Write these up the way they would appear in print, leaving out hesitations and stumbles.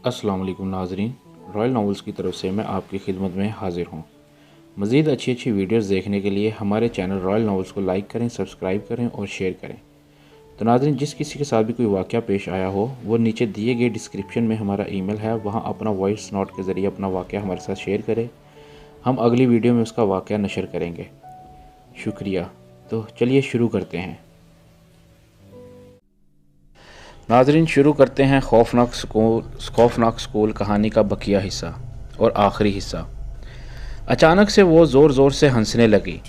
अस्सलाम वालेकुम नाज़रीन, रॉयल नॉवेल्स की तरफ से मैं आपकी खिदमत में हाज़िर हूँ। मज़ीद अच्छी वीडियोस देखने के लिए हमारे चैनल रॉयल नॉवेल्स को लाइक करें, सब्सक्राइब करें और शेयर करें। तो नाज़रीन, जिस किसी के साथ भी कोई वाक़या पेश आया हो वो नीचे दिए गए डिस्क्रिप्शन में हमारा ईमेल है, वहाँ अपना वॉइस नोट के ज़रिए अपना वाक़या हमारे साथ शेयर करें। हम अगली वीडियो में उसका वाक़या नशर करेंगे। शुक्रिया। तो चलिए शुरू करते हैं। नाज़रीन, शुरू करते हैं खौफनाक स्कूल कहानी का बकिया हिस्सा और आखिरी हिस्सा। अचानक से वो ज़ोर ज़ोर से हंसने लगी।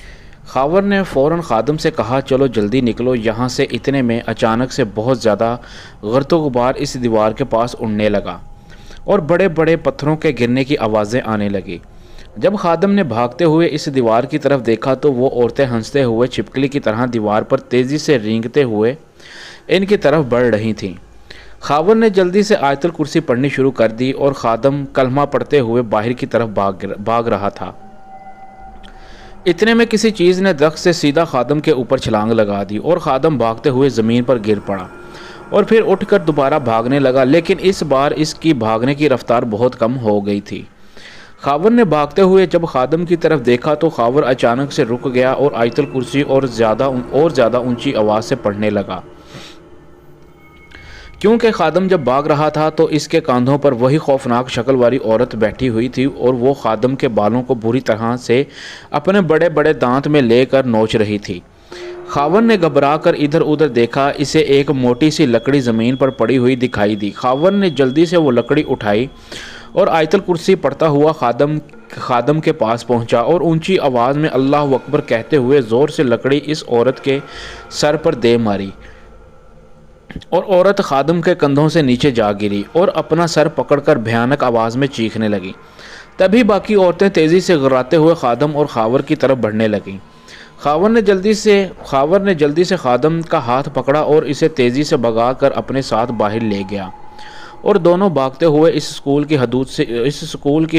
खावर ने फ़ौरन खादम से कहा, चलो जल्दी निकलो यहाँ से। इतने में अचानक से बहुत ज़्यादा गर्तो गुबार इस दीवार के पास उड़ने लगा और बड़े बड़े पत्थरों के गिरने की आवाज़ें आने लगी। जब खादम ने भागते हुए इस दीवार की तरफ देखा तो वो औरतें हंसते हुए छिपकली की तरह दीवार पर तेज़ी से रेंगते हुए इनकी तरफ बढ़ रही थीं। खावर ने जल्दी से आयतुल कुर्सी पढ़नी शुरू कर दी और खादम कलमा पढ़ते हुए बाहर की तरफ भाग रहा था। इतने में किसी चीज़ ने दरख्त से सीधा खादम के ऊपर छलांग लगा दी और खादम भागते हुए ज़मीन पर गिर पड़ा और फिर उठकर दोबारा भागने लगा, लेकिन इस बार इसकी भागने की रफ्तार बहुत कम हो गई थी। खावर ने भागते हुए जब खादम की तरफ देखा तो खावर अचानक से रुक गया और आयतुल कुर्सी और ज़्यादा ऊंची आवाज़ से पढ़ने लगा। क्योंकि खादम जब भाग रहा था तो इसके कंधों पर वही खौफनाक शक्ल वाली औरत बैठी हुई थी और वो खादम के बालों को बुरी तरह से अपने बड़े बड़े दांत में लेकर नोच रही थी। खावर ने घबरा कर इधर उधर देखा। इसे एक मोटी सी लकड़ी ज़मीन पर पड़ी हुई दिखाई दी। खावर ने जल्दी से वो लकड़ी उठाई और आयतुल कुर्सी पढ़ता हुआ खादम के पास पहुंचा और ऊंची आवाज़ में अल्लाह अकबर कहते हुए ज़ोर से लकड़ी इस औरत के सर पर दे मारी और औरत खादम के कंधों से नीचे जा गिरी और अपना सर पकड़कर भयानक आवाज़ में चीखने लगी। तभी बाकी औरतें तेज़ी से घबराते हुए खादम और खावर की तरफ बढ़ने लगीं। खावर ने जल्दी से खादम का हाथ पकड़ा और इसे तेज़ी से भगाकर अपने साथ बाहर ले गया और दोनों भागते हुए इस स्कूल की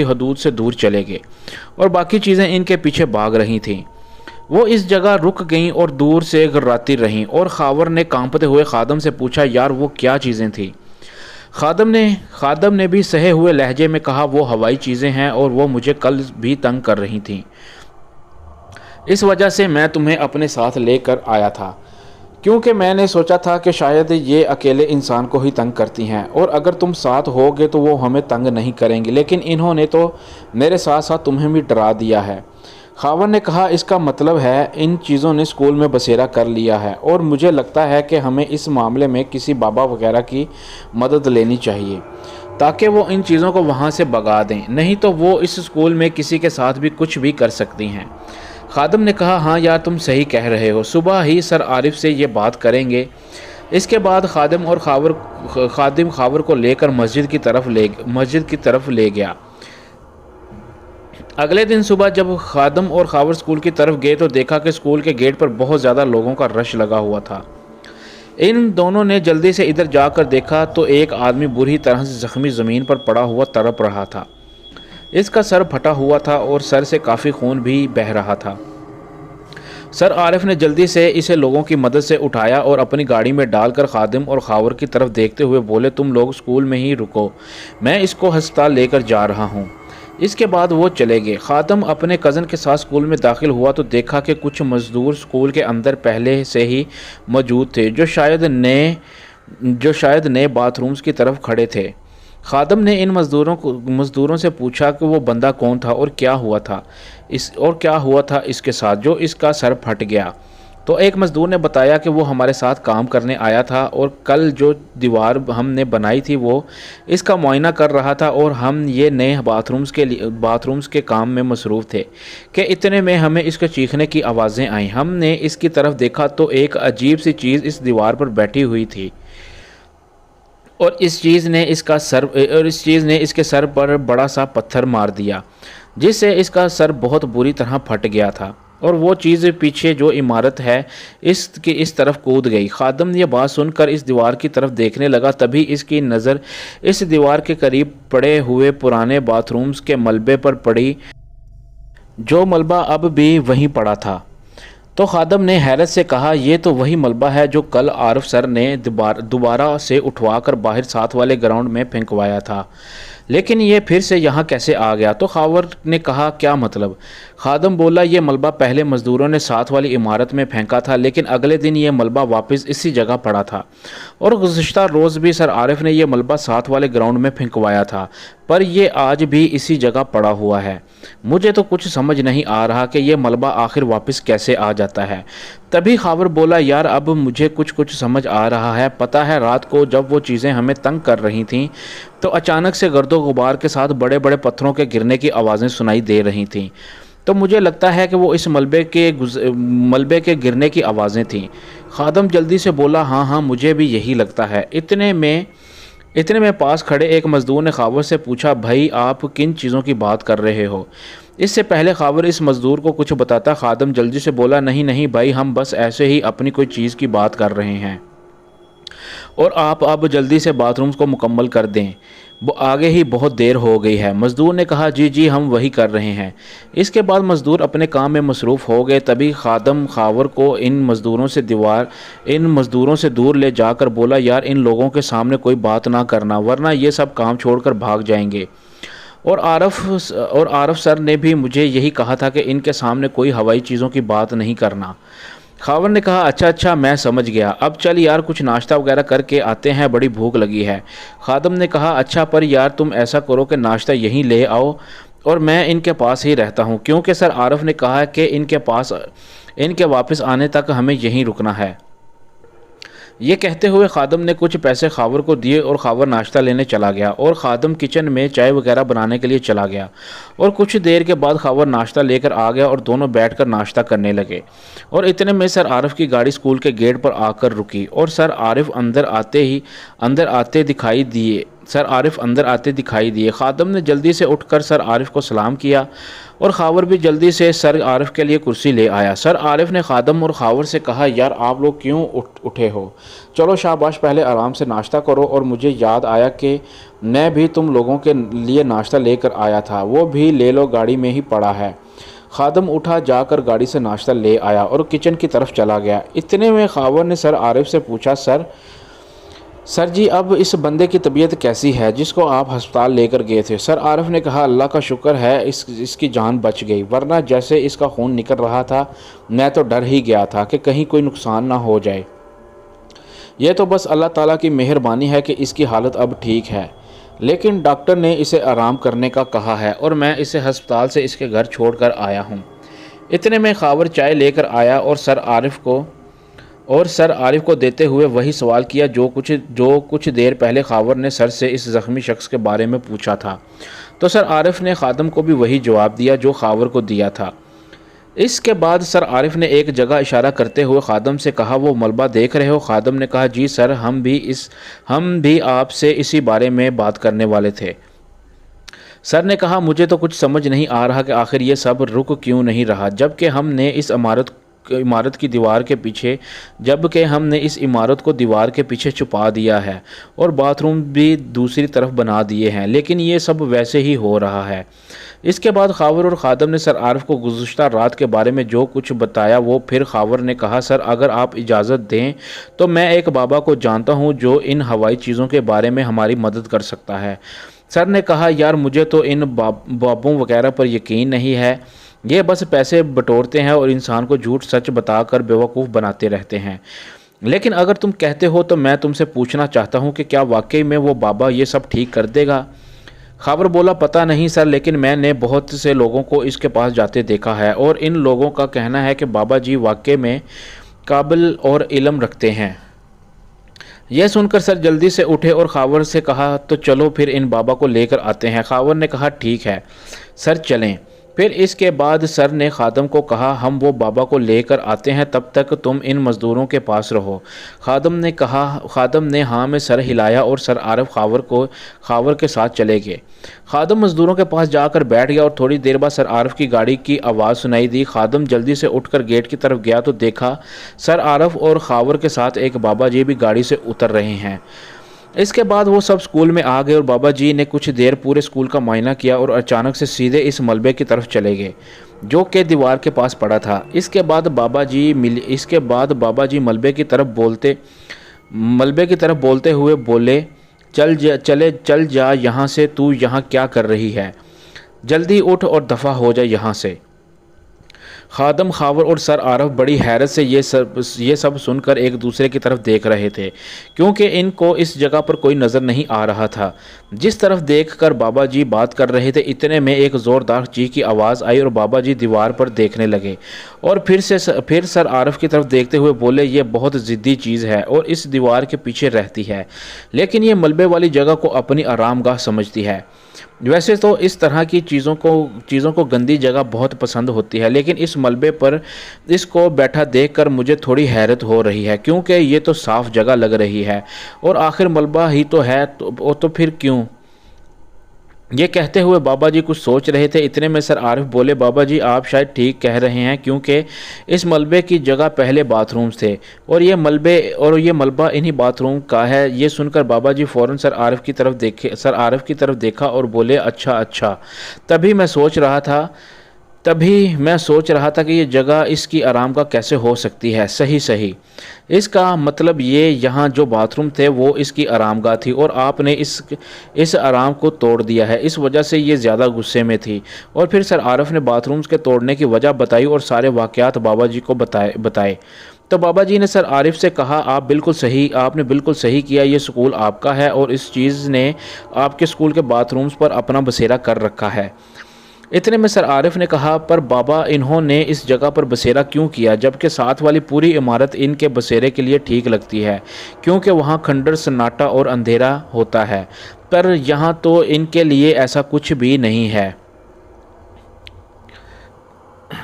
हदूद से दूर चले गए और बाकी चीज़ें इनके पीछे भाग रही थीं। वो इस जगह रुक गईं और दूर से घर्राती रहीं और खावर ने कांपते हुए खादम से पूछा, यार वो क्या चीज़ें थीं? खादम ने भी सहे हुए लहजे में कहा, वो हवाई चीज़ें हैं और वो मुझे कल भी तंग कर रही थीं। इस वजह से मैं तुम्हें अपने साथ लेकर आया था, क्योंकि मैंने सोचा था कि शायद ये अकेले इंसान को ही तंग करती हैं और अगर तुम साथ होगे तो वो हमें तंग नहीं करेंगे, लेकिन इन्होंने तो मेरे साथ साथ तुम्हें भी डरा दिया है। खावर ने कहा, इसका मतलब है इन चीज़ों ने स्कूल में बसेरा कर लिया है और मुझे लगता है कि हमें इस मामले में किसी बाबा वगैरह की मदद लेनी चाहिए ताकि वो इन चीज़ों को वहाँ से भगा दें, नहीं तो वो इस स्कूल में किसी के साथ भी कुछ भी कर सकती हैं। खादम ने कहा, हाँ यार तुम सही कह रहे हो, सुबह ही सर आरिफ से ये बात करेंगे। इसके बाद खादिम खावर को लेकर मस्जिद की तरफ ले गया। अगले दिन सुबह जब खादम और खावर स्कूल की तरफ गए तो देखा कि स्कूल के गेट पर बहुत ज़्यादा लोगों का रश लगा हुआ था। इन दोनों ने जल्दी से इधर जाकर देखा तो एक आदमी बुरी तरह से ज़ख्मी ज़मीन पर पड़ा हुआ तड़प रहा था। इसका सर फटा हुआ था और सर से काफ़ी खून भी बह रहा था। सर आरिफ ने जल्दी से इसे लोगों की मदद से उठाया और अपनी गाड़ी में डालकर खादिम और खावर की तरफ देखते हुए बोले, तुम लोग स्कूल में ही रुको, मैं इसको अस्पताल लेकर जा रहा हूँ। इसके बाद वो चले गए। खादम अपने कज़न के साथ स्कूल में दाखिल हुआ तो देखा कि कुछ मज़दूर स्कूल के अंदर पहले से ही मौजूद थे जो शायद नए बाथरूम्स की तरफ खड़े थे। खादम ने इन मज़दूरों से पूछा कि वो बंदा कौन था और क्या हुआ था इसके साथ जो इसका सर फट गया। तो एक मज़दूर ने बताया कि वो हमारे साथ काम करने आया था और कल जो दीवार हमने बनाई थी वो इसका मुआयना कर रहा था और हम ये नए बाथरूम्स के काम में मसरूफ़ थे कि इतने में हमें इसके चीखने की आवाज़ें आईं। हमने इसकी तरफ देखा तो एक अजीब सी चीज़ इस दीवार पर बैठी हुई थी और इस चीज़ ने इसके सर पर बड़ा सा पत्थर मार दिया जिससे इसका सर बहुत बुरी तरह फट गया था और वो चीज़ पीछे जो इमारत है इसकी इस तरफ कूद गई। खादम ने यह बात सुनकर इस दीवार की तरफ देखने लगा। तभी इसकी नज़र इस दीवार के करीब पड़े हुए पुराने बाथरूम्स के मलबे पर पड़ी, जो मलबा अब भी वहीं पड़ा था। تو خادم نے حیرت سے کہا یہ تو وہی ملبہ ہے جو کل عارف سر نے دوبارہ سے اٹھوا کر باہر ساتھ والے گراؤنڈ میں پھینکوایا تھا، لیکن یہ پھر سے یہاں کیسے آ گیا؟ تو خاور نے کہا کیا مطلب؟ خادم بولا یہ ملبہ پہلے مزدوروں نے ساتھ والی عمارت میں پھینکا تھا، لیکن اگلے دن یہ ملبہ واپس اسی جگہ پڑا تھا، اور گزشتہ روز بھی سر عارف نے یہ ملبہ ساتھ والے گراؤنڈ میں پھینکوایا تھا، پر یہ آج بھی اسی جگہ پڑا ہوا ہے۔ مجھے تو کچھ سمجھ نہیں آ رہا کہ یہ ملبہ آخر واپس کیسے آ جاتا ہے۔ تبھی خاور بولا یار اب مجھے کچھ سمجھ آ رہا ہے۔ پتہ ہے رات کو جب وہ چیزیں ہمیں تنگ کر رہی تھیں تو اچانک سے گرد و غبار کے ساتھ بڑے بڑے پتھروں کے گرنے کی آوازیں سنائی دے رہی تھیں، تو مجھے لگتا ہے کہ وہ اس ملبے کے گرنے کی آوازیں تھیں۔ خادم جلدی سے بولا ہاں مجھے بھی یہی لگتا ہے۔ اتنے میں پاس کھڑے ایک مزدور نے خاور سے پوچھا بھائی آپ کن چیزوں کی بات کر رہے ہو؟ اس سے پہلے خاور اس مزدور کو کچھ بتاتا خادم جلدی سے بولا نہیں بھائی ہم بس ایسے ہی اپنی کوئی چیز کی بات کر رہے ہیں، اور آپ اب جلدی سے باتھ رومز کو مکمل کر دیں، وہ آگے ہی بہت دیر ہو گئی ہے۔ مزدور نے کہا جی ہم وہی کر رہے ہیں۔ اس کے بعد مزدور اپنے کام میں مصروف ہو گئے۔ تبھی خادم خاور کو ان مزدوروں سے دور لے جا کر بولا یار ان لوگوں کے سامنے کوئی بات نہ کرنا ورنہ یہ سب کام چھوڑ کر بھاگ جائیں گے، اور عارف سر نے بھی مجھے یہی کہا تھا کہ ان کے سامنے کوئی ہوائی چیزوں کی بات نہیں کرنا۔ خاور نے کہا اچھا میں سمجھ گیا، اب چل یار کچھ ناشتہ وغیرہ کر کے آتے ہیں، بڑی بھوک لگی ہے۔ خادم نے کہا اچھا پر یار تم ایسا کرو کہ ناشتہ یہیں لے آؤ اور میں ان کے پاس ہی رہتا ہوں، کیونکہ سر عارف نے کہا کہ ان کے واپس آنے تک ہمیں یہیں رکنا ہے۔ یہ کہتے ہوئے خادم نے کچھ پیسے خاور کو دیے اور خاور ناشتہ لینے چلا گیا، اور خادم کچن میں چائے وغیرہ بنانے کے لیے چلا گیا، اور کچھ دیر کے بعد خاور ناشتہ لے کر آ گیا اور دونوں بیٹھ کر ناشتہ کرنے لگے، اور اتنے میں سر عارف کی گاڑی اسکول کے گیٹ پر آ کر رکی، اور سر عارف اندر آتے دکھائی دیے۔ خادم نے جلدی سے اٹھ کر سر عارف کو سلام کیا، اور خاور بھی جلدی سے سر عارف کے لیے کرسی لے آیا۔ سر عارف نے خادم اور خاور سے کہا یار آپ لوگ کیوں اٹھے ہو؟ چلو شاباش پہلے آرام سے ناشتہ کرو، اور مجھے یاد آیا کہ میں بھی تم لوگوں کے لیے ناشتہ لے کر آیا تھا، وہ بھی لے لو گاڑی میں ہی پڑا ہے۔ خادم اٹھا جا کر گاڑی سے ناشتہ لے آیا اور کچن کی طرف چلا گیا۔ اتنے میں خاور نے سر عارف سے پوچھا سر جی اب اس بندے کی طبیعت کیسی ہے جس کو آپ ہسپتال لے کر گئے تھے؟ سر عارف نے کہا اللہ کا شکر ہے اس کی جان بچ گئی، ورنہ جیسے اس کا خون نکل رہا تھا میں تو ڈر ہی گیا تھا کہ کہیں کوئی نقصان نہ ہو جائے۔ یہ تو بس اللہ تعالیٰ کی مہربانی ہے کہ اس کی حالت اب ٹھیک ہے، لیکن ڈاکٹر نے اسے آرام کرنے کا کہا ہے اور میں اسے ہسپتال سے اس کے گھر چھوڑ کر آیا ہوں۔ اتنے میں خاور چائے لے کر آیا اور سر عارف کو دیتے ہوئے وہی سوال کیا جو کچھ دیر پہلے خاور نے سر سے اس زخمی شخص کے بارے میں پوچھا تھا، تو سر عارف نے خادم کو بھی وہی جواب دیا جو خاور کو دیا تھا۔ اس کے بعد سر عارف نے ایک جگہ اشارہ کرتے ہوئے خادم سے کہا وہ ملبہ دیکھ رہے ہو؟ خادم نے کہا جی سر ہم بھی آپ سے اسی بارے میں بات کرنے والے تھے۔ سر نے کہا مجھے تو کچھ سمجھ نہیں آ رہا کہ آخر یہ سب رک کیوں نہیں رہا، جبکہ ہم نے اس عمارت کو دیوار کے پیچھے چھپا دیا ہے اور باتھ روم بھی دوسری طرف بنا دیے ہیں، لیکن یہ سب ویسے ہی ہو رہا ہے۔ اس کے بعد خاور اور خادم نے سر عارف کو گزشتہ رات کے بارے میں جو کچھ بتایا وہ پھر خاور نے کہا سر اگر آپ اجازت دیں تو میں ایک بابا کو جانتا ہوں جو ان ہوائی چیزوں کے بارے میں ہماری مدد کر سکتا ہے۔ سر نے کہا یار مجھے تو ان بابوں وغیرہ پر یقین نہیں ہے، یہ بس پیسے بٹورتے ہیں اور انسان کو جھوٹ سچ بتا کر بیوقوف بناتے رہتے ہیں، لیکن اگر تم کہتے ہو تو میں تم سے پوچھنا چاہتا ہوں کہ کیا واقعی میں وہ بابا یہ سب ٹھیک کر دے گا؟ خاور بولا پتہ نہیں سر، لیکن میں نے بہت سے لوگوں کو اس کے پاس جاتے دیکھا ہے اور ان لوگوں کا کہنا ہے کہ بابا جی واقعی میں قابل اور علم رکھتے ہیں۔ یہ سن کر سر جلدی سے اٹھے اور خاور سے کہا تو چلو پھر ان بابا کو لے کر آتے ہیں۔ خاور نے کہا ٹھیک ہے سر چلیں۔ پھر اس کے بعد سر نے خادم کو کہا ہم وہ بابا کو لے کر آتے ہیں، تب تک تم ان مزدوروں کے پاس رہو۔ خادم نے ہاں میں سر ہلایا اور سر عارف خاور کے ساتھ چلے گئے۔ خادم مزدوروں کے پاس جا کر بیٹھ گیا اور تھوڑی دیر بعد سر عارف کی گاڑی کی آواز سنائی دی۔ خادم جلدی سے اٹھ کر گیٹ کی طرف گیا تو دیکھا سر عارف اور خاور کے ساتھ ایک بابا جی بھی گاڑی سے اتر رہے ہیں۔ اس کے بعد وہ سب اسکول میں آ گئے اور بابا جی نے کچھ دیر پورے اسکول کا معائنہ کیا اور اچانک سے سیدھے اس ملبے کی طرف چلے گئے جو کہ دیوار کے پاس پڑا تھا۔ اس کے بعد بابا جی ملبے کی طرف بولتے ہوئے بولے، چل جا یہاں سے، تو یہاں کیا کر رہی ہے؟ جلدی اٹھ اور دفع ہو جا یہاں سے۔ خادم، خاور اور سر عارف بڑی حیرت سے یہ سب سن کر ایک دوسرے کی طرف دیکھ رہے تھے، کیونکہ ان کو اس جگہ پر کوئی نظر نہیں آ رہا تھا۔ جس طرف دیکھ کر بابا جی بات کر رہے تھے، اتنے میں ایک زوردار چیخ کی آواز آئی اور بابا جی دیوار پر دیکھنے لگے اور پھر سر عارف کی طرف دیکھتے ہوئے بولے، یہ بہت ضدی چیز ہے اور اس دیوار کے پیچھے رہتی ہے، لیکن یہ ملبے والی جگہ کو اپنی آرام گاہ سمجھتی ہے۔ ویسے تو اس طرح کی چیزوں کو گندی جگہ بہت پسند ہوتی ہے، لیکن اس ملبے پر اس کو بیٹھا دیکھ کر مجھے تھوڑی حیرت ہو رہی ہے، کیونکہ یہ تو صاف جگہ لگ رہی ہے اور آخر ملبہ ہی تو ہے، تو پھر کیوں؟ یہ کہتے ہوئے بابا جی کچھ سوچ رہے تھے، اتنے میں سر عارف بولے، بابا جی آپ شاید ٹھیک کہہ رہے ہیں، کیونکہ اس ملبے کی جگہ پہلے باتھ رومز تھے اور یہ ملبہ انہی باتھ روم کا ہے۔ یہ سن کر بابا جی فوراً سر عارف کی طرف دیکھا اور بولے، اچھا، تبھی میں سوچ رہا تھا کہ یہ جگہ اس کی آرام گاہ کیسے ہو سکتی ہے۔ صحیح، اس کا مطلب یہ یہاں جو باتھ روم تھے وہ اس کی آرام گاہ تھی اور آپ نے اس آرام کو توڑ دیا ہے، اس وجہ سے یہ زیادہ غصے میں تھی۔ اور پھر سر عارف نے باتھ رومز کے توڑنے کی وجہ بتائی اور سارے واقعات بابا جی کو بتائے۔ تو بابا جی نے سر عارف سے کہا، آپ نے بالکل صحیح کیا، یہ سکول آپ کا ہے اور اس چیز نے آپ کے سکول کے باتھ رومز پر اپنا بسیرا کر رکھا ہے۔ اتنے میں سر عارف نے کہا، پر بابا انہوں نے اس جگہ پر بسیرا کیوں کیا، جبکہ ساتھ والی پوری عمارت ان کے بسیرے کے لیے ٹھیک لگتی ہے، کیونکہ وہاں کھنڈر، سناٹا اور اندھیرا ہوتا ہے، پر یہاں تو ان کے لیے ایسا کچھ بھی نہیں ہے۔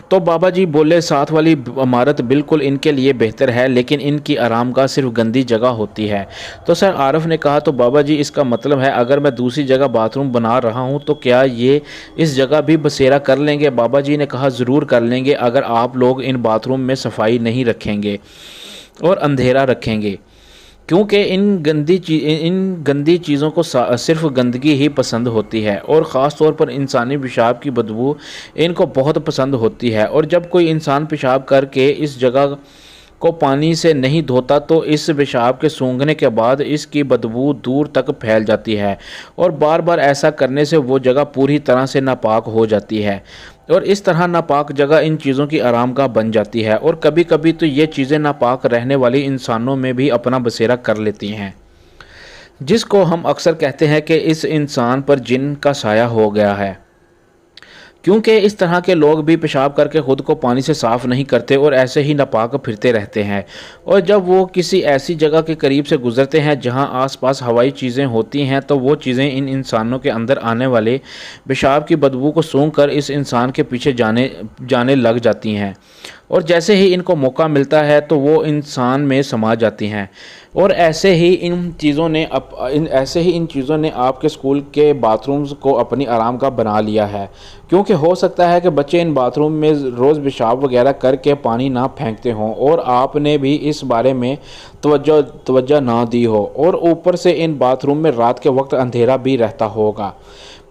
تو بابا جی بولے، ساتھ والی عمارت بالکل ان کے لیے بہتر ہے، لیکن ان کی آرام گاہ صرف گندی جگہ ہوتی ہے۔ تو سر عارف نے کہا، تو بابا جی اس کا مطلب ہے اگر میں دوسری جگہ باتھ روم بنا رہا ہوں تو کیا یہ اس جگہ بھی بسیرا کر لیں گے؟ بابا جی نے کہا، ضرور کر لیں گے، اگر آپ لوگ ان باتھ روم میں صفائی نہیں رکھیں گے اور اندھیرا رکھیں گے، کیونکہ ان گندی چیزوں کو صرف گندگی ہی پسند ہوتی ہے اور خاص طور پر انسانی پیشاب کی بدبو ان کو بہت پسند ہوتی ہے، اور جب کوئی انسان پیشاب کر کے اس جگہ کو پانی سے نہیں دھوتا تو اس پیشاب کے سونگھنے کے بعد اس کی بدبو دور تک پھیل جاتی ہے اور بار بار ایسا کرنے سے وہ جگہ پوری طرح سے ناپاک ہو جاتی ہے، اور اس طرح ناپاک جگہ ان چیزوں کی آرام گاہ بن جاتی ہے، اور کبھی کبھی تو یہ چیزیں ناپاک رہنے والی انسانوں میں بھی اپنا بسیرا کر لیتی ہیں، جس کو ہم اکثر کہتے ہیں کہ اس انسان پر جن کا سایہ ہو گیا ہے، کیونکہ اس طرح کے لوگ بھی پیشاب کر کے خود کو پانی سے صاف نہیں کرتے اور ایسے ہی ناپاک پھرتے رہتے ہیں، اور جب وہ کسی ایسی جگہ کے قریب سے گزرتے ہیں جہاں آس پاس ہوائی چیزیں ہوتی ہیں تو وہ چیزیں ان انسانوں کے اندر آنے والے پیشاب کی بدبو کو سونگھ کر اس انسان کے پیچھے جانے لگ جاتی ہیں، اور جیسے ہی ان کو موقع ملتا ہے تو وہ انسان میں سما جاتی ہیں، اور ایسے ہی ان چیزوں نے آپ کے سکول کے باتھ رومز کو اپنی آرام گاہ بنا لیا ہے، کیونکہ ہو سکتا ہے کہ بچے ان باتھ روم میں روز پیشاب وغیرہ کر کے پانی نہ پھینکتے ہوں اور آپ نے بھی اس بارے میں توجہ نہ دی ہو، اور اوپر سے ان باتھ روم میں رات کے وقت اندھیرا بھی رہتا ہوگا،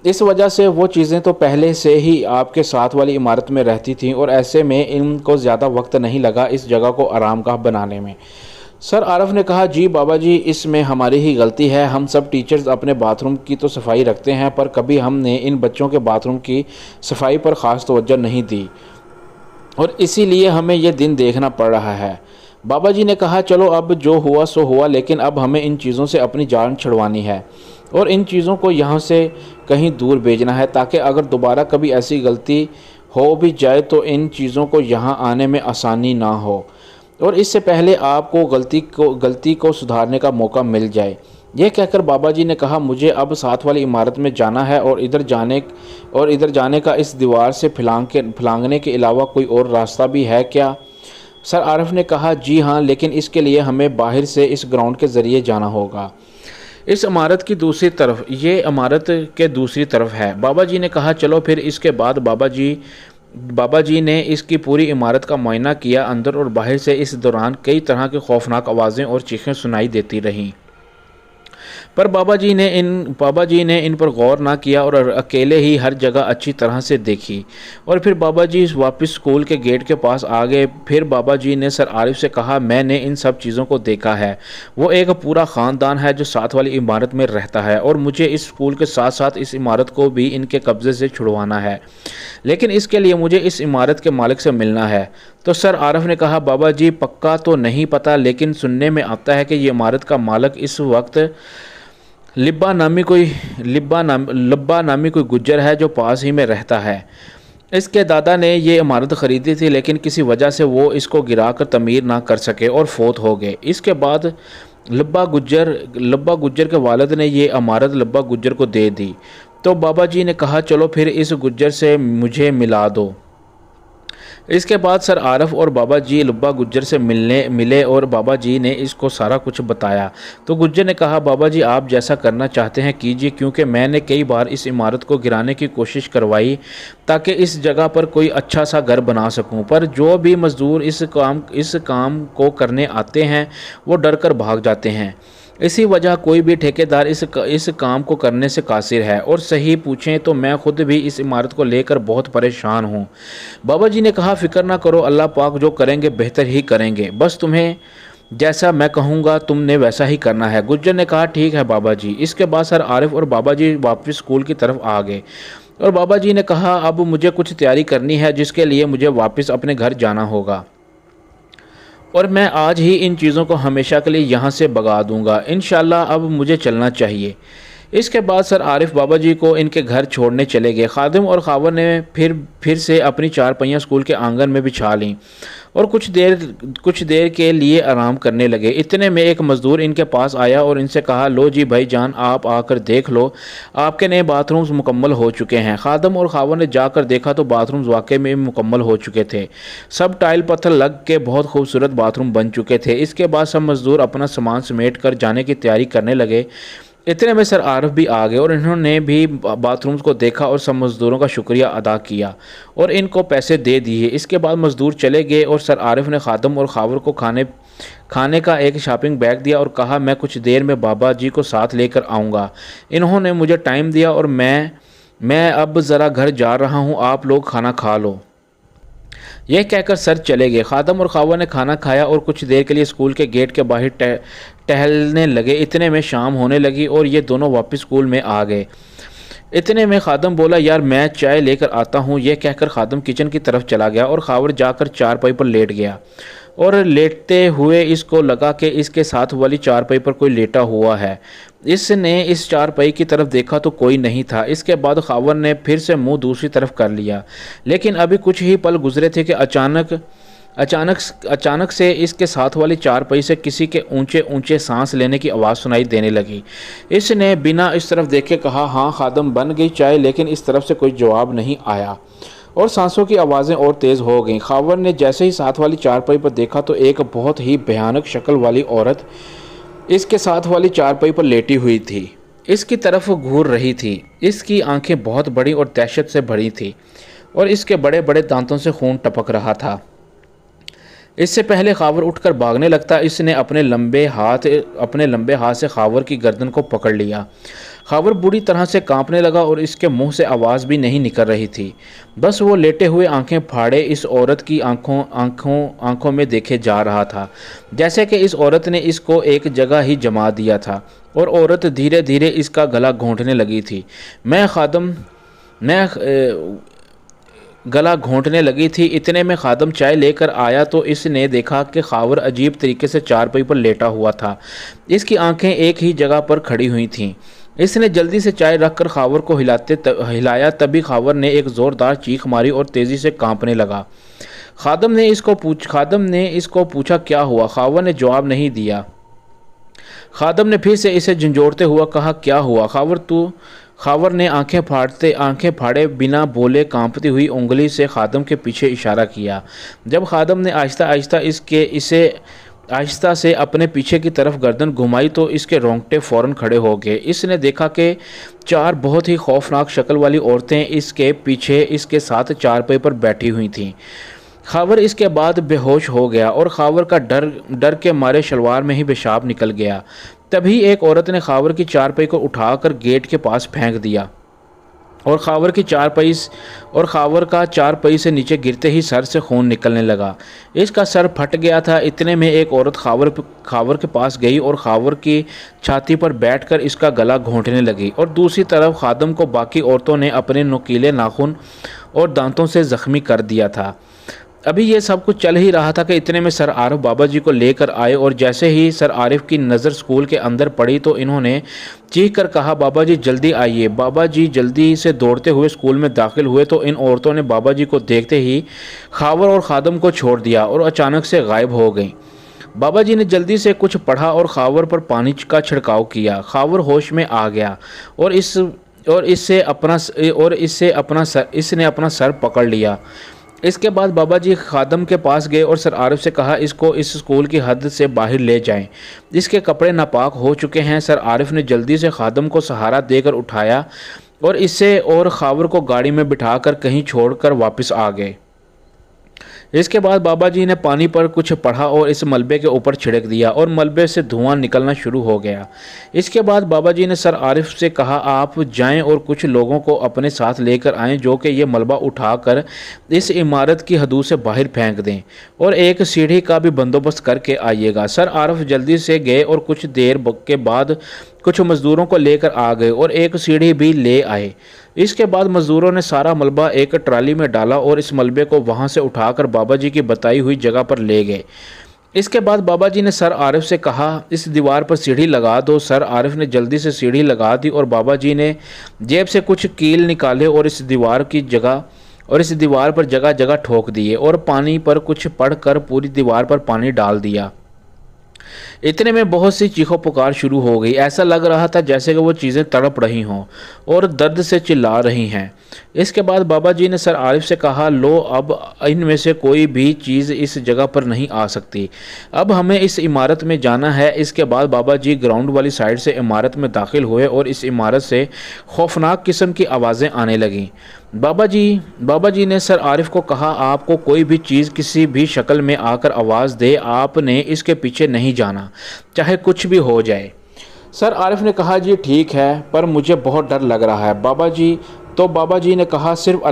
اس وجہ سے وہ چیزیں تو پہلے سے ہی آپ کے ساتھ والی عمارت میں رہتی تھیں اور ایسے میں ان کو زیادہ وقت نہیں لگا اس جگہ کو آرام گاہ بنانے میں۔ سر عارف نے کہا، جی بابا جی اس میں ہماری ہی غلطی ہے، ہم سب ٹیچرز اپنے باتھ روم کی تو صفائی رکھتے ہیں پر کبھی ہم نے ان بچوں کے باتھ روم کی صفائی پر خاص توجہ نہیں دی اور اسی لیے ہمیں یہ دن دیکھنا پڑ رہا ہے۔ بابا جی نے کہا، چلو اب جو ہوا سو ہوا، لیکن اب ہمیں ان چیزوں سے اپنی جان چھڑوانی ہے اور ان چیزوں کو یہاں سے کہیں دور بھیجنا ہے تاکہ اگر دوبارہ کبھی ایسی غلطی ہو بھی جائے تو ان چیزوں کو یہاں آنے میں آسانی نہ ہو اور اس سے پہلے آپ کو غلطی کو سدھارنے کا موقع مل جائے۔ یہ کہہ کر بابا جی نے کہا، مجھے اب ساتھ والی عمارت میں جانا ہے اور ادھر جانے کا اس دیوار سے پھلانگنے کے علاوہ کوئی اور راستہ بھی ہے کیا؟ سر عارف نے کہا، جی ہاں، لیکن اس کے لیے ہمیں باہر سے اس گراؤنڈ کے ذریعے جانا ہوگا، اس عمارت کی دوسری طرف، یہ عمارت کے دوسری طرف ہے۔ بابا جی نے کہا، چلو پھر۔ اس کے بعد بابا جی نے اس کی پوری عمارت کا معائنہ کیا، اندر اور باہر سے اس دوران کئی طرح کی خوفناک آوازیں اور چیخیں سنائی دیتی رہیں۔ पर बाबा जी ने इन पर गौर ना किया और अकेले ही हर जगह अच्छी तरह से देखी। और फिर बाबा जी वापस स्कूल के गेट के पास आ गए। फिर बाबा जी ने सर आरिफ से कहा, मैंने इन सब चीज़ों को देखा है। वो एक पूरा ख़ानदान है जो साथ वाली इमारत में रहता है और मुझे इस स्कूल के साथ साथ इस इमारत को भी इनके कब्ज़े से छुड़वाना है, लेकिन इसके लिए मुझे इस इमारत के मालिक से मिलना है। तो सर आरिफ ने कहा, बाबा जी पक्का तो नहीं पता, लेकिन सुनने में आता है कि ये इमारत का मालिक इस वक्त लिब्बा नामी कोई गुज्जर है जो पास ही में रहता है। इसके दादा ने ये इमारत ख़रीदी थी, लेकिन किसी वजह से वो इसको गिराकर तमीर ना कर सके और फौत हो गए। इसके बाद लब्बा गुज्जर के वालिद ने ये इमारत लब्बा गुज्जर को दे दी। तो बाबा जी ने कहा, चलो फिर इस गुज्जर से मुझे मिला दो। इसके बाद सर आरिफ और बाबा जी लब्बा गुज्जर से मिले और बाबा जी ने इसको सारा कुछ बताया। तो गुज्जर ने कहा, बाबा जी आप जैसा करना चाहते हैं कीजिए, क्योंकि मैंने कई बार इस इमारत को गिराने की कोशिश करवाई ताकि इस जगह पर कोई अच्छा सा घर बना सकूं, पर जो भी मज़दूर इस काम को करने आते हैं वो डर कर भाग जाते हैं। इसी वजह कोई भी ठेकेदार इस काम को करने से कासिर है, और सही पूछें तो मैं खुद भी इस इमारत को लेकर बहुत परेशान हूँ। बाबा जी ने कहा, फ़िक्र ना करो, अल्लाह पाक जो करेंगे बेहतर ही करेंगे, बस तुम्हें जैसा मैं कहूँगा तुमने वैसा ही करना है। गुज्जर ने कहा, ठीक है बाबा जी। इसके बाद सर आरिफ और बाबा जी वापस स्कूल की तरफ आ गए और बाबा जी ने कहा, अब मुझे कुछ तैयारी करनी है जिसके लिए मुझे वापस अपने घर जाना होगा, और मैं आज ही इन चीज़ों को हमेशा के लिए यहाँ से भगा दूँगा इंशाल्लाह। अब मुझे चलना चाहिए। इसके बाद सर आरिफ बाबा जी को इनके घर छोड़ने चले गए। खादिम और खावर ने फिर से अपनी चारपहिया स्कूल के आंगन में बिछा लीं और कुछ देर के लिए आराम करने लगे। इतने में एक मज़दूर इनके पास आया और इनसे कहा, लो जी भाई जान, आप आकर देख लो, आपके नए बाथरूम्स मुकम्मल हो चुके हैं। खादिम और खावर ने जाकर देखा तो बाथरूम्स वाकई में मुकम्मल हो चुके थे। सब टाइल पत्थर लग के बहुत खूबसूरत बाथरूम बन चुके थे। इसके बाद सब मज़दूर अपना सामान समेट कर जाने की तैयारी करने लगे। इतने में सर आरिफ भी आ गए और इन्होंने भी बाथरूम्स को देखा और सब मज़दूरों का शुक्रिया अदा किया और इनको पैसे दे दिए। इसके बाद मज़दूर चले गए और सर आरिफ ने खादिम और खावर को खाने का एक शॉपिंग बैग दिया और कहा, मैं कुछ देर में बाबा जी को साथ लेकर आऊँगा। इन्होंने मुझे टाइम दिया और मैं अब ज़रा घर जा रहा हूँ, आप लोग खाना खा लो। यह कहकर सर चले गए। खादिम और खावर ने खाना खाया और कुछ देर के लिए स्कूल के गेट के बाहर टहलने लगे। इतने में शाम होने लगी और ये दोनों वापस स्कूल में आ गए। इतने में खादिम बोला, यार मैं चाय लेकर आता हूँ। यह कहकर खादिम किचन की तरफ चला गया और खावर जाकर चारपाई पर लेट गया और लेटते हुए इसको लगा कि इसके साथ वाली चारपाई पर कोई लेटा हुआ है। इसने इस चारपाई की तरफ देखा तो कोई नहीं था। इसके बाद खावर ने फिर से मुंह दूसरी तरफ कर लिया, लेकिन अभी कुछ ही पल गुजरे थे कि अचानक से इसके साथ वाली चारपाई से किसी के ऊंचे ऊंचे सांस लेने की आवाज़ सुनाई देने लगी। इसने बिना इस तरफ देखे कहा, हाँ खादिम बन गई चाय, लेकिन इस तरफ से कोई जवाब नहीं आया और सांसों की आवाज़ें और तेज़ हो गईं। खावर ने जैसे ही साथ वाली चारपाई पर देखा तो एक बहुत ही भयानक शक्ल वाली औरत इसके साथ वाली चारपाई पर लेटी हुई थी, इसकी तरफ घूर रही थी। इसकी आंखें बहुत बड़ी और दहशत से भरी थी और इसके बड़े बड़े दांतों से खून टपक रहा था। इससे पहले खावर उठकर भागने लगता, इसने अपने लंबे हाथ से खावर की गर्दन को पकड़ लिया। खावर बुरी तरह से कांपने लगा और इसके मुंह से आवाज़ भी नहीं निकल रही थी। बस वो लेटे हुए आंखें फाड़े इस औरत की आंखों में देखे जा रहा था, जैसे कि इस औरत ने इसको एक जगह ही जमा दिया था और औरत धीरे धीरे इसका गला घोंटने लगी थी। गला घोंटने लगी थी। इतने में खादिम चाय लेकर आया तो इसने देखा कि खावर अजीब तरीके से चारपाई पर लेटा हुआ था। इसकी आंखें एक ही जगह पर खड़ी हुई थीं। इसने जल्दी से चाय रखकर खावर को हिलाया। तभी खावर ने एक ज़ोरदार चीख मारी और तेज़ी से कांपने लगा। खादिम ने इसको पूछा क्या हुआ। खावर ने जवाब नहीं दिया। खादिम ने फिर से इसे झंझोड़ते हुआ कहा, क्या हुआ खावर ने आंखें फाड़े बिना बोले कांपती हुई उंगली से खादिम के पीछे इशारा किया। जब खादिम ने आहिस्ता से अपने पीछे की तरफ गर्दन घुमाई तो इसके रोंगटे फौरन खड़े हो गए। इसने देखा कि चार बहुत ही खौफनाक शक्ल वाली औरतें इसके पीछे इसके साथ चारपाई पर बैठी हुई थीं। खावर इसके बाद बेहोश हो गया और खावर का डर के मारे शलवार में ही पेशाब निकल गया। तभी एक औरत ने खावर की चारपाई को उठाकर गेट के पास फेंक दिया और खावर का चारपाई से नीचे गिरते ही सर से खून निकलने लगा। इसका सर फट गया था। इतने में एक औरत खावर के पास गई और खावर की छाती पर बैठकर इसका गला घोंटने लगी और दूसरी तरफ खादम को बाकी औरतों ने अपने नुकीले नाखून और दांतों से जख्मी कर दिया था। अभी ये सब कुछ चल ही रहा था कि इतने में सर आरिफ बाबा जी को लेकर आए और जैसे ही सर आरिफ की नज़र स्कूल के अंदर पड़ी तो इन्होंने चीख कर कहा, बाबा जी जल्दी आइए। बाबा जी जल्दी से दौड़ते हुए स्कूल में दाखिल हुए तो इन औरतों ने बाबा जी को देखते ही खावर और खादम को छोड़ दिया और अचानक से गायब हो गई। बाबा जी ने जल्दी से कुछ पढ़ा और खावर पर पानी का छिड़काव किया। खावर होश में आ गया और इसने अपना सर पकड़ लिया। इसके बाद बाबा जी खादम के पास गए और सर आरिफ से कहा, इसको इस स्कूल की हद से बाहर ले जाएं, इसके कपड़े नापाक हो चुके हैं। सर आरिफ ने जल्दी से खादम को सहारा देकर उठाया और इसे और खावर को गाड़ी में बिठाकर कहीं छोड़कर वापस आ गए। इसके बाद बाबा जी ने पानी पर कुछ पढ़ा और इस मलबे के ऊपर छिड़क दिया और मलबे से धुआं निकलना शुरू हो गया। इसके बाद बाबा जी ने सर आरिफ से कहा, आप जाएं और कुछ लोगों को अपने साथ लेकर आएं जो कि ये मलबा उठाकर इस इमारत की हदूद से बाहर फेंक दें और एक सीढ़ी का भी बंदोबस्त करके आइएगा। सर आरिफ जल्दी से गए और कुछ देर के बाद कुछ मज़दूरों को लेकर आ गए और एक सीढ़ी भी ले आए। इसके बाद मज़दूरों ने सारा मलबा एक ट्राली में डाला और इस मलबे को वहां से उठाकर बाबा जी की बताई हुई जगह पर ले गए। इसके बाद बाबा जी ने सर आरिफ से कहा, इस दीवार पर सीढ़ी लगा दो। सर आरिफ ने जल्दी से सीढ़ी लगा दी और बाबा जी ने जेब से कुछ कील निकाले और इस दीवार पर जगह जगह ठोक दिए और पानी पर कुछ पढ़कर पूरी दीवार पर पानी डाल दिया। इतने में बहुत सी चीखों पुकार शुरू हो गई। ऐसा लग रहा था जैसे कि वो चीज़ें तड़प रही हों और दर्द से चिल्ला रही हैं। इसके बाद बाबा जी ने सर आरिफ से कहा, लो अब इनमें से कोई भी चीज़ इस जगह पर नहीं आ सकती, अब हमें इस इमारत में जाना है। इसके बाद बाबा जी ग्राउंड वाली साइड से इमारत में दाखिल हुए और इस इमारत से खौफनाक किस्म की आवाज़ें आने लगीं। बाबा जी ने सर आरिफ को कहा, आपको कोई भी चीज़ किसी भी शक्ल में आकर आवाज़ दे, आपने इसके पीछे नहीं जाना, चाहे कुछ भी हो जाए। सर आरिफ ने कहा, जी ठीक है, पर मुझे बहुत डर लग रहा है बाबा जी ने कहा, सिर्फ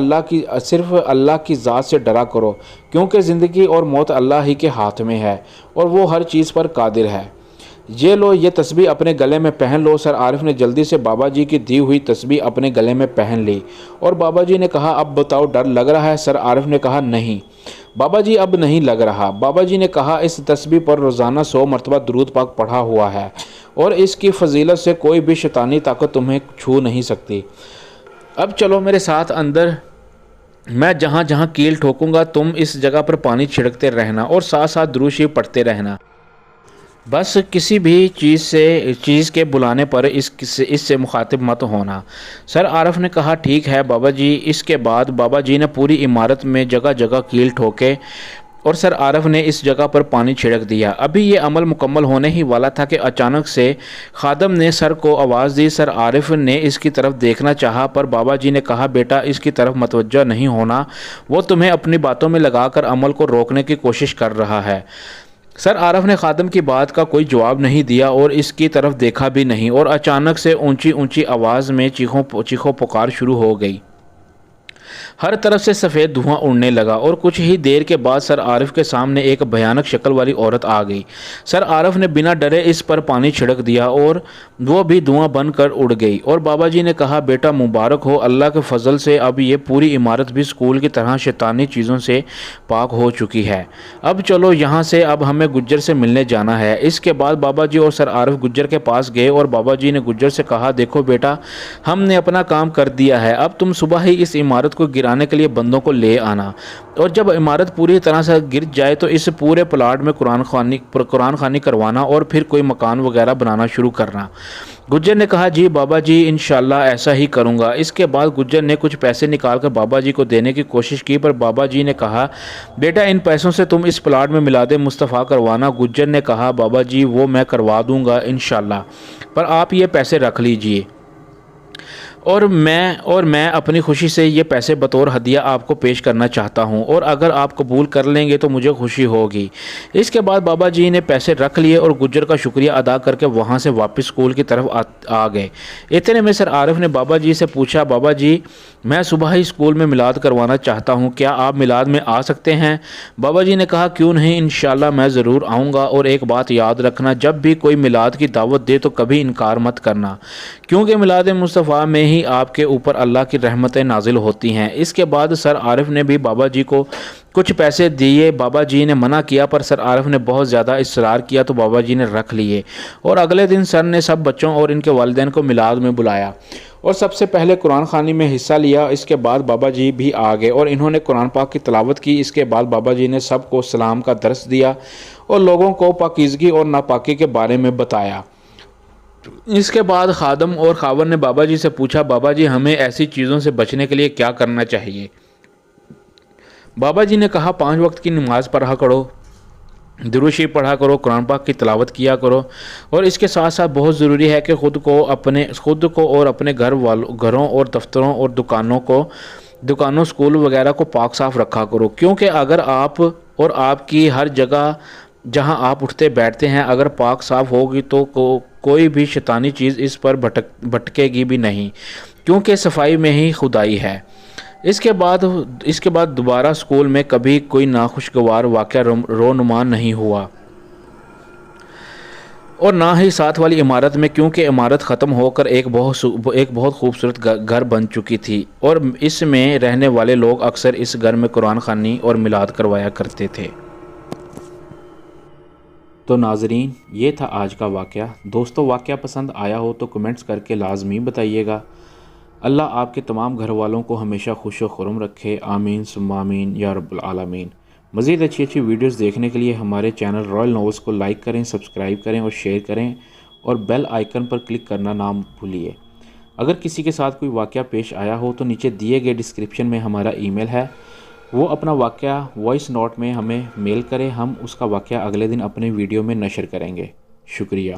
अल्लाह की ज़ात से डरा करो, क्योंकि ज़िंदगी और मौत अल्लाह ही के हाथ में है और वो हर चीज़ पर कादिर है। ये लो, ये तस्बीह अपने गले में पहन लो। सर आरिफ ने जल्दी से बाबा जी की दी हुई तस्बीह अपने गले में पहन ली और बाबा जी ने कहा, अब बताओ डर लग रहा है? सर आरिफ ने कहा, नहीं बाबा जी, अब नहीं लग रहा। बाबा जी ने कहा, इस तस्बीह पर रोज़ाना 100 मरतबा दुरूद पाक पढ़ा हुआ है और इसकी फजीलत से कोई भी शैतानी ताकत तुम्हें छू नहीं सकती। अब चलो मेरे साथ अंदर, मैं जहाँ जहाँ कील ठोकूंगा तुम इस जगह पर पानी छिड़कते रहना और साथ साथ दुरूद शरीफ पढ़ते रहना। बस किसी भी चीज़ के बुलाने पर इससे मुखातिब मत होना। सर आरिफ ने कहा, ठीक है बाबा जी। इसके बाद बाबा जी ने पूरी इमारत में जगह जगह कील ठोके और सर आरिफ ने इस जगह पर पानी छिड़क दिया। अभी ये अमल मुकम्मल होने ही वाला था कि अचानक से खादम ने सर को आवाज़ दी। सर आरिफ ने इसकी तरफ देखना चाहा पर बाबा जी ने कहा, बेटा इसकी तरफ मतवज्जो नहीं होना, वो तुम्हें अपनी बातों में लगाकर अमल को रोकने की कोशिश कर रहा है। सर आरिफ ने खादम की बात का कोई जवाब नहीं दिया और इसकी तरफ देखा भी नहीं और अचानक से ऊंची ऊंची आवाज़ में चीखों पुकार शुरू हो गई। हर तरफ से सफ़ेद धुआं उड़ने लगा और कुछ ही देर के बाद सर आरिफ के सामने एक भयानक शक्ल वाली औरत आ गई। सर आरिफ ने बिना डरे इस पर पानी छिड़क दिया और वो भी धुआं बनकर उड़ गई और बाबा जी ने कहा, बेटा मुबारक हो, अल्लाह के फजल से अब ये पूरी इमारत भी स्कूल की तरह शैतानी चीज़ों से पाक हो चुकी है। अब चलो यहाँ से, अब हमें गुज्जर से मिलने जाना है। इसके बाद बाबा जी और सर आरिफ गुज्जर के पास गए और बाबा जी ने गुज्जर से कहा, देखो बेटा, हमने अपना काम कर दिया है, अब तुम सुबह ही इस इमारत को गिराने के लिए बंदों को ले आना और जब इमारत पूरी तरह से गिर जाए तो इस पूरे प्लाट में कुरान खानी करवाना और फिर कोई मकान वगैरह बनाना शुरू करना। गुज्जर ने कहा, जी बाबा जी, इंशाल्लाह ऐसा ही करूँगा। इसके बाद गुज्जर ने कुछ पैसे निकालकर बाबा जी को देने की कोशिश की पर बाबा जी ने कहा, बेटा इन पैसों से तुम इस प्लाट में मिलादे मुस्तफ़ा करवाना। गुज्जर ने कहा, बाबा जी वो मैं करवा दूँगा इंशाल्लाह, पर आप ये पैसे रख लीजिए। اور میں اپنی خوشی سے یہ پیسے بطور ہدیہ آپ کو پیش کرنا چاہتا ہوں، اور اگر آپ قبول کر لیں گے تو مجھے خوشی ہوگی۔ اس کے بعد بابا جی نے پیسے رکھ لیے اور گجر کا شکریہ ادا کر کے وہاں سے واپس اسکول کی طرف آ گئے۔ اتنے میں سر عارف نے بابا جی سے پوچھا، بابا جی میں صبح ہی اسکول میں میلاد کروانا چاہتا ہوں، کیا آپ میلاد میں آ سکتے ہیں؟ بابا جی نے کہا کیوں نہیں، انشاءاللہ میں ضرور آؤں گا، اور ایک بات یاد رکھنا، جب بھی کوئی میلاد کی دعوت دے تو کبھی انکار مت کرنا، کیونکہ میلاد مصطفیٰ میں ہی آپ کے اوپر اللہ کی رحمتیں نازل ہوتی ہیں۔ اس کے بعد سر عارف نے بھی بابا جی کو کچھ پیسے دیے۔ بابا جی نے منع کیا پر سر عارف نے بہت زیادہ اصرار کیا تو بابا جی نے رکھ لیے، اور اگلے دن سر نے سب بچوں اور ان کے والدین کو میلاد میں بلایا اور سب سے پہلے قرآن خوانی میں حصہ لیا۔ اس کے بعد بابا جی بھی آ گئے اور انہوں نے قرآن پاک کی تلاوت کی۔ اس کے بعد بابا جی نے سب کو سلام کا درس دیا اور لوگوں کو پاکیزگی اور ناپاکی کے بارے میں بتایا۔ اس کے بعد خادم اور خاون نے بابا جی سے پوچھا، بابا جی ہمیں ایسی چیزوں سے بچنے کے لیے کیا کرنا چاہیے؟ بابا جی نے کہا 5 وقت کی نماز پڑھا کرو، درود شریف پڑھا کرو، قرآن پاک کی تلاوت کیا کرو، اور اس کے ساتھ ساتھ بہت ضروری ہے کہ خود کو اور اپنے گھروں اور دفتروں اور دکانوں اسکول وغیرہ کو پاک صاف رکھا کرو، کیونکہ اگر آپ اور آپ کی ہر جگہ جہاں آپ اٹھتے بیٹھتے ہیں اگر پاک صاف ہوگی تو کوئی بھی شیطانی چیز اس پر بھٹکے گی بھی نہیں، کیونکہ صفائی میں ہی خدائی ہے۔ اس کے بعد دوبارہ اسکول میں کبھی کوئی ناخوشگوار واقعہ رونما نہیں ہوا، اور نہ ہی ساتھ والی عمارت میں، کیونکہ عمارت ختم ہو کر ایک بہت خوبصورت گھر بن چکی تھی، اور اس میں رہنے والے لوگ اکثر اس گھر میں قرآن خوانی اور میلاد کروایا کرتے تھے۔ تو ناظرین یہ تھا آج کا واقعہ۔ دوستو واقعہ پسند آیا ہو تو کمنٹس کر کے لازمی بتائیے گا۔ اللہ آپ کے تمام گھر والوں کو ہمیشہ خوش و خرم رکھے، آمین ثم آمین یا رب العالمین۔ مزید اچھی ویڈیوز دیکھنے کے لیے ہمارے چینل رائل ناولز کو لائک کریں، سبسکرائب کریں اور شیئر کریں، اور بیل آئیکن پر کلک کرنا نہ بھولیے۔ اگر کسی کے ساتھ کوئی واقعہ پیش آیا ہو تو نیچے دیے گئے ڈسکرپشن میں ہمارا ای میل ہے، وہ اپنا واقعہ وائس نوٹ میں ہمیں میل کرے، ہم اس کا واقعہ اگلے دن اپنے ویڈیو میں نشر کریں گے۔ شکریہ۔